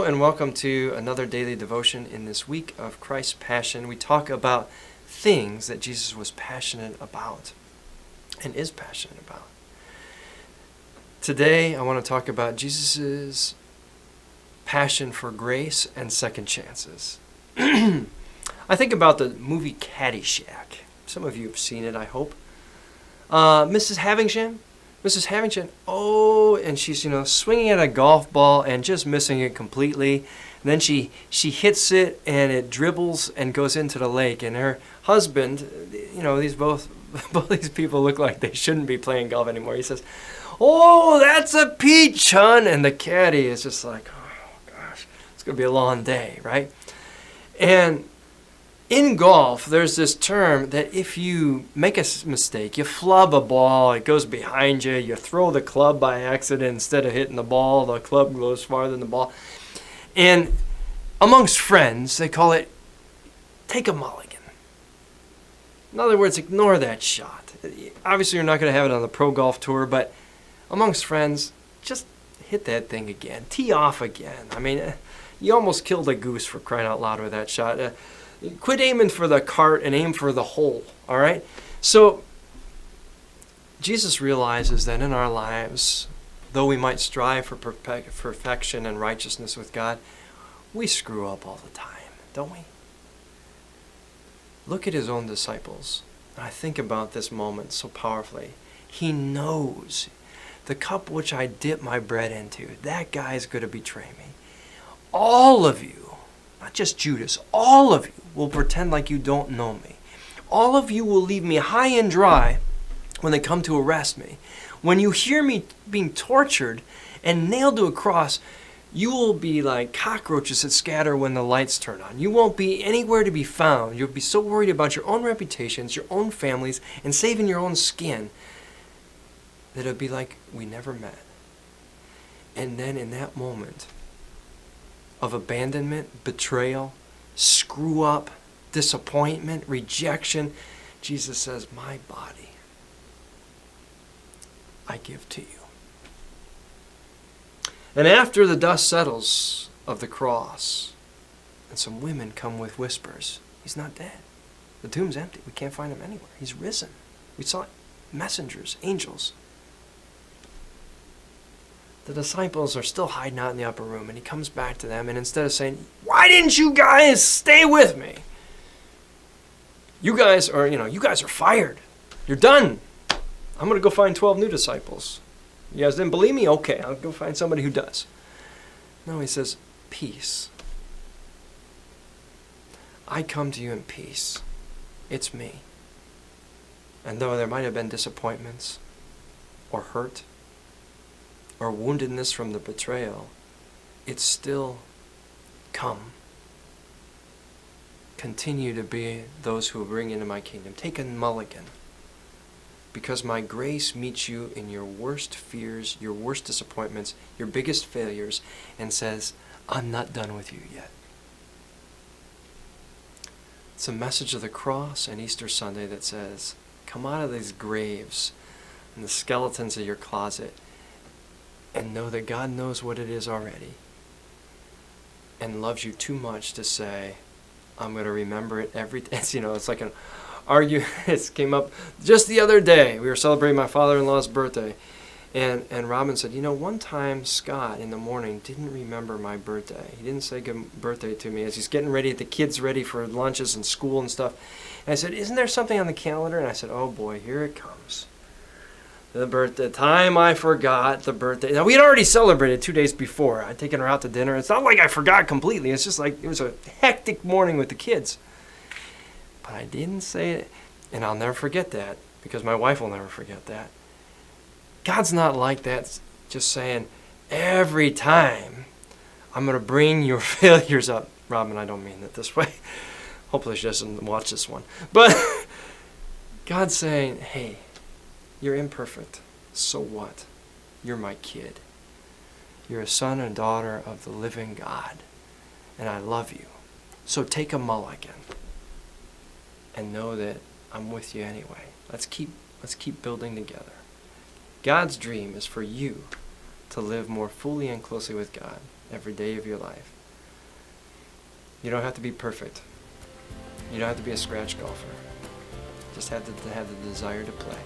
and welcome to another daily devotion in this week of Christ's Passion. We talk about things that Jesus was passionate about and is passionate about. Today, I want to talk about Jesus' passion for grace and second chances. I think about the movie Caddyshack. Some of you have seen it, I hope. Mrs. Havisham, and she's, swinging at a golf ball and just missing it completely. And then she hits it and it dribbles and goes into the lake. And her husband, both these people look like they shouldn't be playing golf anymore. He says, "Oh, that's a peach, hon." And the caddy is just like, "Oh, gosh, it's going to be a long day," right? And in golf, there's this term that if you make a mistake, you flub a ball, it goes behind you, you throw the club by accident instead of hitting the ball, the club goes farther than the ball. And amongst friends, they call it take a mulligan. In other words, ignore that shot. Obviously, you're not going to have it on the pro golf tour, but amongst friends, just hit that thing again. Tee off again. I mean, you almost killed a goose, for crying out loud, with that shot. Quit aiming for the cart and aim for the hole, all right? So Jesus realizes that in our lives, though we might strive for perfection and righteousness with God, we screw up all the time, don't we? Look at his own disciples. I think about this moment so powerfully. He knows the cup which I dip my bread into, that guy's going to betray me. All of you, not just Judas, all of you will pretend like you don't know me. All of you will leave me high and dry when they come to arrest me. When you hear me being tortured and nailed to a cross, you will be like cockroaches that scatter when the lights turn on. You won't be anywhere to be found. You'll be so worried about your own reputations, your own families, and saving your own skin that it'll be like we never met. And then in that moment of abandonment, betrayal, screw up, disappointment, rejection, Jesus says, "My body I give to you." And after the dust settles of the cross, and some women come with whispers, he's not dead. The tomb's empty. We can't find him anywhere. He's risen. We saw messengers, angels. The disciples are still hiding out in the upper room, and he comes back to them, and instead of saying, "Why didn't you guys stay with me? You guys are fired. You're done. I'm going to go find 12 new disciples. You guys didn't believe me? Okay, I'll go find somebody who does." No, he says, "Peace. I come to you in peace. It's me. And though there might have been disappointments or hurt or woundedness from the betrayal, it's still come. Continue to be those who will bring into my kingdom. Take a mulligan, because my grace meets you in your worst fears, your worst disappointments, your biggest failures, and says, I'm not done with you yet." It's a message of the cross and Easter Sunday that says, come out of these graves and the skeletons of your closet and know that God knows what it is already and loves you too much to say, I'm going to remember it every day. It's like an argument. It came up just the other day. We were celebrating my father-in-law's birthday. And Robin said, one time Scott in the morning didn't remember my birthday. He didn't say good birthday to me as he's getting ready, the kids ready for lunches and school and stuff. And I said, isn't there something on the calendar? And I said, oh boy, here it comes. The time I forgot the birthday. Now, we had already celebrated 2 days before. I'd taken her out to dinner. It's not like I forgot completely. It's just like it was a hectic morning with the kids. But I didn't say it, and I'll never forget that, because my wife will never forget that. God's not like that, just saying, every time I'm going to bring your failures up. Robin, I don't mean it this way. Hopefully she doesn't watch this one. But God's saying, hey, you're imperfect. So what? You're my kid. You're a son and daughter of the living God. And I love you. So take a mulligan and know that I'm with you anyway. Let's keep building together. God's dream is for you to live more fully and closely with God every day of your life. You don't have to be perfect. You don't have to be a scratch golfer. Just have to have the desire to play.